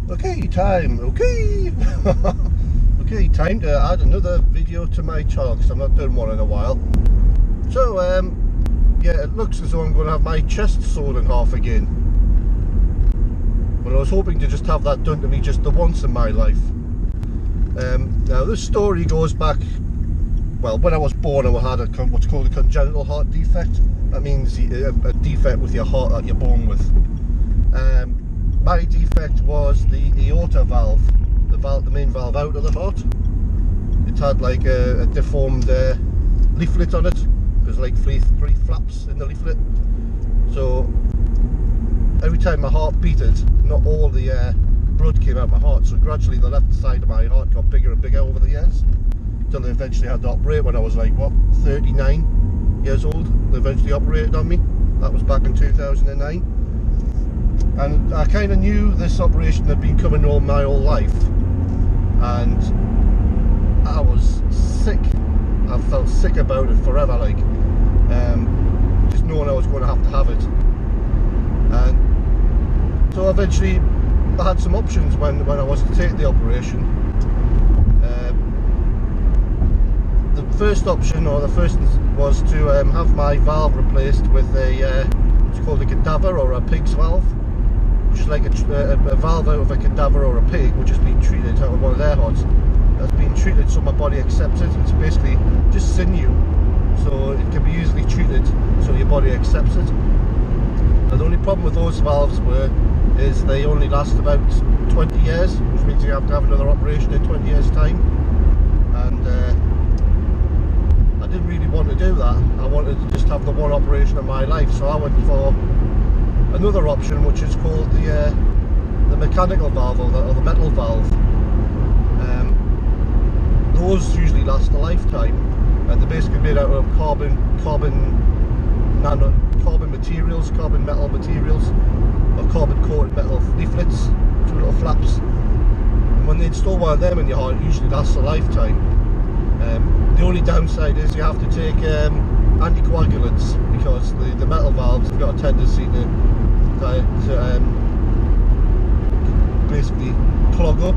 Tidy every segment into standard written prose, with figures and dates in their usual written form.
Okay, time. Okay. Okay, time to add another video to my channel because I've not done one in a while. So, yeah, it looks as though I'm going to have my chest sawed in half again. But I was hoping to just have that done to me just the once in my life. Now, this story goes back, well, when I was born, I had what's called a congenital heart defect. That means a defect with your heart that you're born with. My defect was the aorta valve, the main valve out of the heart. It had like a deformed leaflet on it. There's like three flaps in the leaflet. So every time my heart beated, not all the blood came out my heart. So gradually the left side of my heart got bigger and bigger over the years, until they eventually had to operate when I was like, what, 39 years old. They eventually operated on me. That was back in 2009. And I kind of knew this operation had been coming on my whole life, and I was sick. I felt sick about it forever, like just knowing I was going to have it. And so eventually I had some options when I was to take the operation. The first option, or the first, was to have my valve replaced with what's called a cadaver or a pig's valve. Just like a valve out of a cadaver or a pig, which has been treated out of one of their hearts. That's been treated so my body accepts it. It's basically just sinew, so it can be easily treated so your body accepts it. And the only problem with those valves is they only last about 20 years, which means you have to have another operation in 20 years time. And I didn't really want to do that. I wanted to just have the one operation of my life, so I went for another option, which is called the mechanical valve, or the metal valve. Those usually last a lifetime, and they're basically made out of carbon metal materials, or carbon coated metal leaflets, two little flaps. And when they install one of them in your heart, it usually lasts a lifetime. The only downside is you have to take anticoagulants, because the metal valves have got a tendency to basically clog up,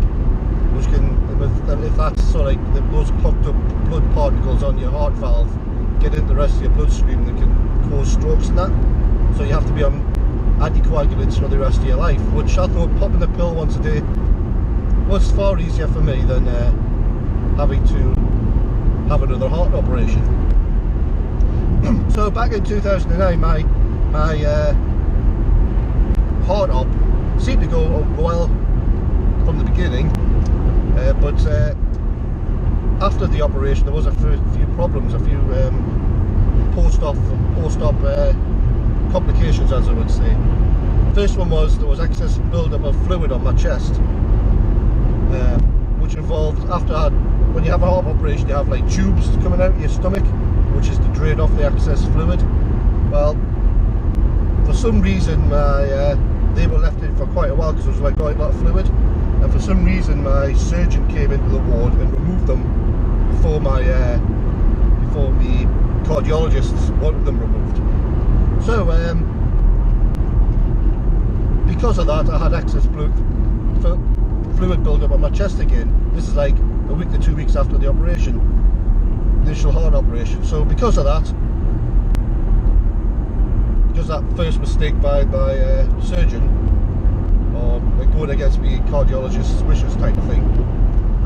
which can, if that's sort of like those clogged up blood particles on your heart valve get into the rest of your bloodstream, that can cause strokes and that. So you have to be on anticoagulants for the rest of your life, which I thought popping a pill once a day was far easier for me than having to have another heart operation. So back in 2009, my heart op seemed to go well from the beginning, but after the operation there was a few problems, a few post-op complications, as I would say. First one was there was excess build-up of fluid on my chest, which involved, when you have a heart operation, you have like tubes coming out of your stomach, which is to drain off the excess fluid. Well, for some reason they were left in for quite a while because there was like quite a lot of fluid, and for some reason my surgeon came into the ward and removed them before the cardiologists wanted them removed. So because of that, I had excess fluid build up on my chest again. This is like a week to 2 weeks after the operation, the initial heart operation. So because of that first mistake by surgeon, or going against me cardiologist's wishes type of thing,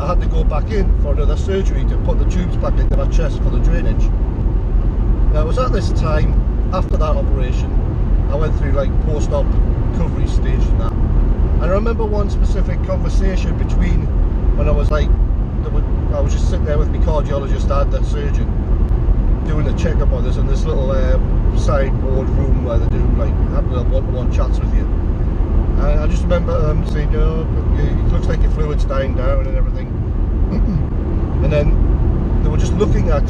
I had to go back in for another surgery to put the tubes back into my chest for the drainage. Now it was at this time, after that operation, I went through like post-op recovery stage and that. And I remember one specific conversation between when I was like, I was just sitting there with my cardiologist and the surgeon doing a checkup on this in this little sideboard room where they do like have little one-to-one chats with you. And I just remember saying, oh, it looks like your fluid's dying down and everything. And then they were just looking at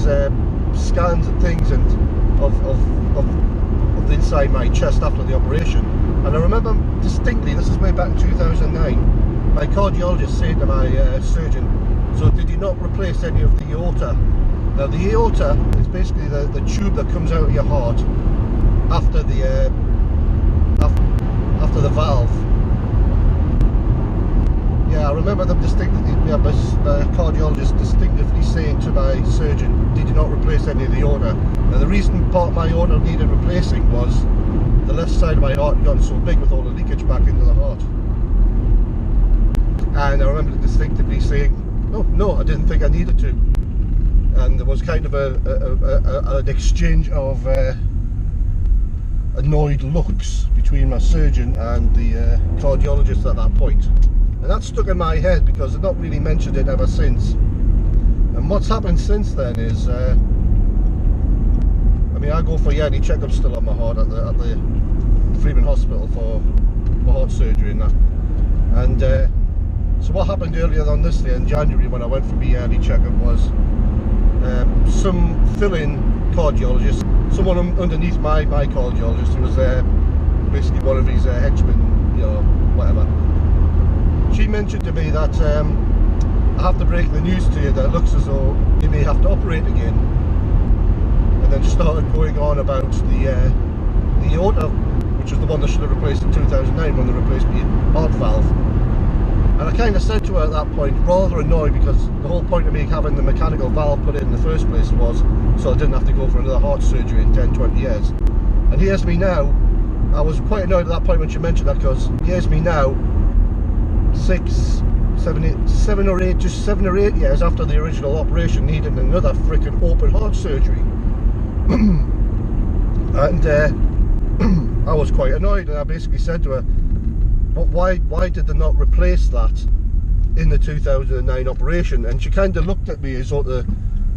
scans and things and of the inside my chest after the operation. And I remember distinctly, this is way back in 2009, my cardiologist saying to my surgeon, so did you not replace any of the aorta? Now the aorta is basically the tube that comes out of your heart after the valve. Yeah, I remember them distinctly, yeah, my cardiologist distinctively saying to my surgeon, did you not replace any of the aorta? And the reason part of my aorta needed replacing was the left side of my heart had gotten so big with all the leakage back into the heart. And I remember distinctively saying, no, I didn't think I needed to. And there was kind of an exchange of annoyed looks between my surgeon and the cardiologist at that point. And that stuck in my head because I've not really mentioned it ever since. And what's happened since then is, I mean, I go for yearly checkups still on my heart at the Freeman Hospital for heart surgery and that. And so what happened earlier on this year in January when I went for my yearly checkup was some fill-in cardiologist, someone underneath my cardiologist, who was basically one of his henchmen, you know, whatever. She mentioned to me that I have to break the news to you that it looks as though you may have to operate again. And then started going on about the aorta, which was the one that should have replaced in 2009 when they replaced the heart valve. And I kind of said to her at that point, rather annoyed, because the whole point of me having the mechanical valve put in the first place was so I didn't have to go for another heart surgery in 10-20 years. And here's me now. I was quite annoyed at that point when she mentioned that, because here's me now, 7 or 8 years after the original operation, needing another freaking open heart surgery. And I was quite annoyed, and I basically said to her, but why did they not replace that in the 2009 operation? And she kind of looked at me as though the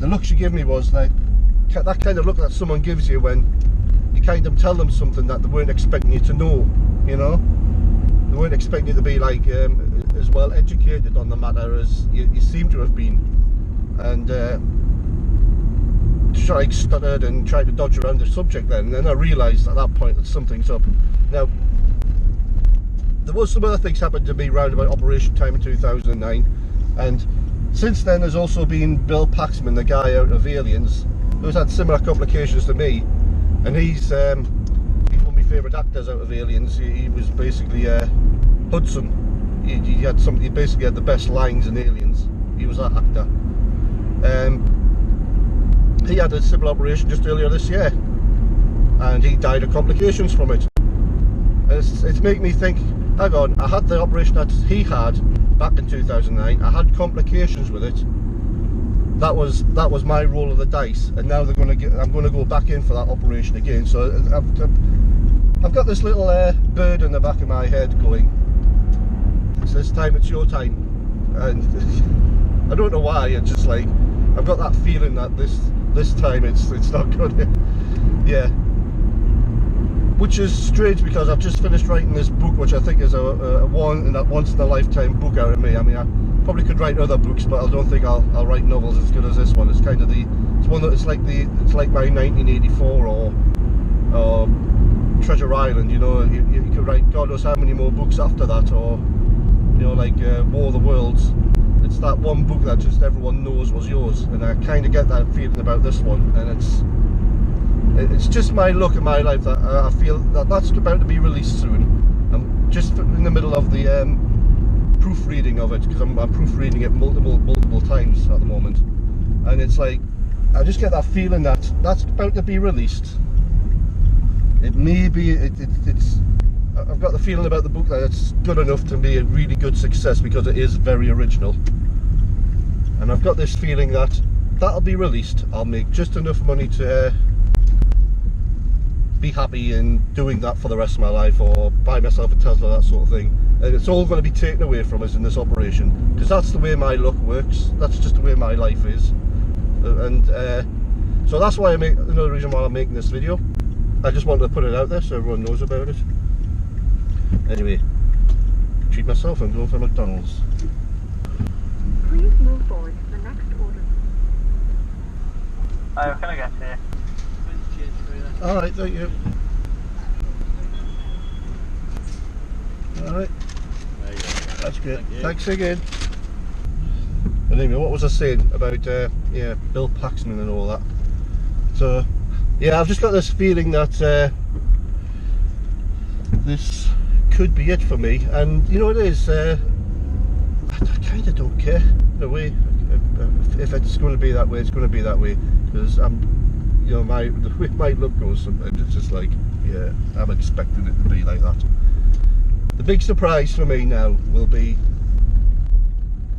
look she gave me was like that kind of look that someone gives you when you kind of tell them something that they weren't expecting you to know, you know? They weren't expecting you to be like as well educated on the matter as you seem to have been. And I stuttered and tried to dodge around the subject then, and then I realised at that point that something's up. Now, there was some other things happened to me round about operation time in 2009, and since then there's also been Bill Paxman, the guy out of Aliens, who's had similar complications to me, and he's one of my favourite actors out of Aliens. He was basically Hudson. He basically had the best lines in Aliens. He was that actor. He had a similar operation just earlier this year, and he died of complications from it. And it's making me think, hang on, I had the operation that he had back in 2009, I had complications with it. That was my roll of the dice, and now I'm going to go back in for that operation again. So I've got this little bird in the back of my head going, it's this time, it's your time. And I don't know why, it's just like, I've got that feeling that this time it's not good. Yeah. Which is strange, because I've just finished writing this book, which I think is a once in a lifetime book out of me. I mean, I probably could write other books, but I don't think I'll write novels as good as this one. It's kind of it's like my 1984 or Treasure Island. You know, you could write God knows how many more books after that, or you know, like War of the Worlds. It's that one book that just everyone knows was yours, and I kind of get that feeling about this one, and it's just my look in my life that I feel that that's about to be released soon. I'm just in the middle of the proofreading of it, because I'm proofreading it multiple times at the moment, and it's like I just get that feeling that that's about to be released. It may be it's I've got the feeling about the book that it's good enough to be a really good success, because it is very original, and I've got this feeling that that'll be released. I'll make just enough money to be happy in doing that for the rest of my life, or buy myself a Tesla, that sort of thing, and it's all going to be taken away from us in this operation, because that's the way my luck works. That's just the way my life is, and so that's why another reason why I'm making this video. I just wanted to put it out there so everyone knows about it. Anyway, treat myself and go for McDonald's. Please move forward to the next order. Hi, can I get here? Alright, thank you. Alright. That's good. Thanks again. And anyway, what was I saying about yeah, Bill Paxman and all that? So yeah, I've just got this feeling that this could be it for me, and you know, it is. I kind of don't care in a way. If it's going to be that way, it's going to be that way. Because you know, the way my look goes, sometimes it's just like, yeah, I'm expecting it to be like that. The big surprise for me now will be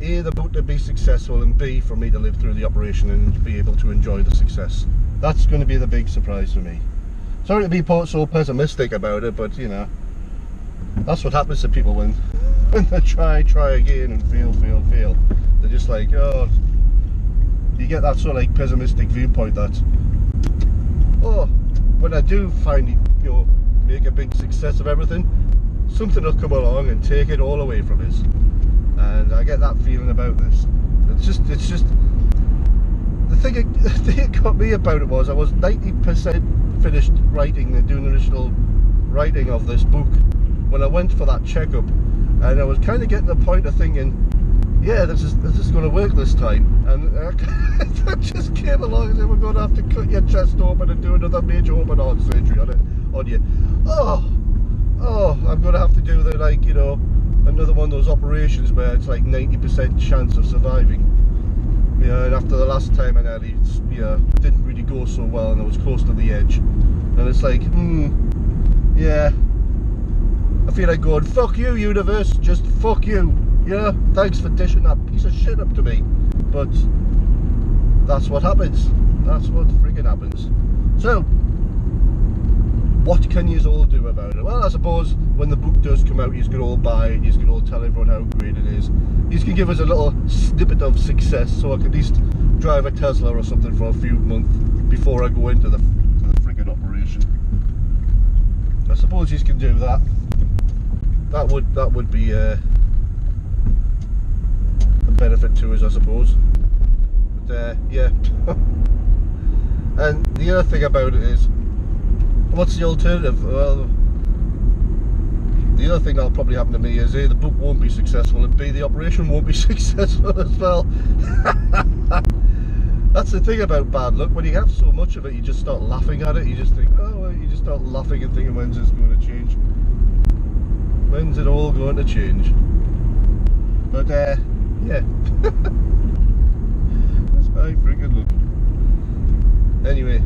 A, the boat to be successful, and B, for me to live through the operation and be able to enjoy the success. That's going to be the big surprise for me. Sorry to be so pessimistic about it, but you know, that's what happens to people when they try again and fail. They're just like, oh, you get that sort of like pessimistic viewpoint that, oh, when I do finally, you know, make a big success of everything, something will come along and take it all away from us. And I get that feeling about this. It's just the thing it got me about it was I was 90% finished writing and doing the initial writing of this book when I went for that checkup, and I was kind of getting to the point of thinking, yeah, this is going to work this time, and I just came along and said, we're going to have to cut your chest open and do another major open heart surgery on you. Oh, I'm going to have to do the, like, you know, another one of those operations where it's like 90% chance of surviving. Yeah, and after the last time I nearly, yeah, didn't really go so well, and I was close to the edge, and it's like, yeah, I feel like going, fuck you, universe, just fuck you. Yeah, thanks for dishing that piece of shit up to me. But that's what happens. That's what friggin' happens. So, what can you all do about it? Well, I suppose when the book does come out, you can all buy it, you can all tell everyone how great it is. You can give us a little snippet of success, so I can at least drive a Tesla or something for a few months before I go into the friggin' operation. I suppose you can do that. That would be a benefit to us, I suppose. But yeah. And the other thing about it is, what's the alternative? Well, the other thing that'll probably happen to me is A, the book won't be successful, and B, the operation won't be successful as well. That's the thing about bad luck. When you have so much of it, you just start laughing at it. You just think, oh, well, you just start laughing and thinking, when's this going to change? When's it all going to change? But yeah. That's my freaking look. Anyway,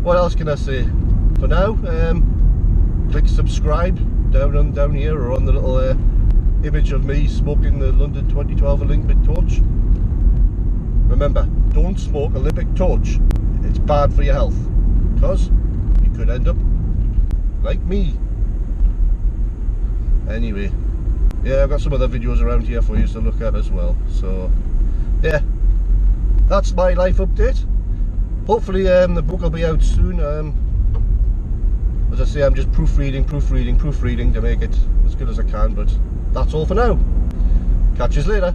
what else can I say? For now, click subscribe down here, or on the little image of me smoking the London 2012 Olympic torch. Remember, don't smoke Olympic torch. It's bad for your health, because you could end up like me. Anyway, yeah, I've got some other videos around here for you to look at as well. So, yeah, that's my life update. Hopefully the book will be out soon. As I say, I'm just proofreading to make it as good as I can, but that's all for now. Catch you later.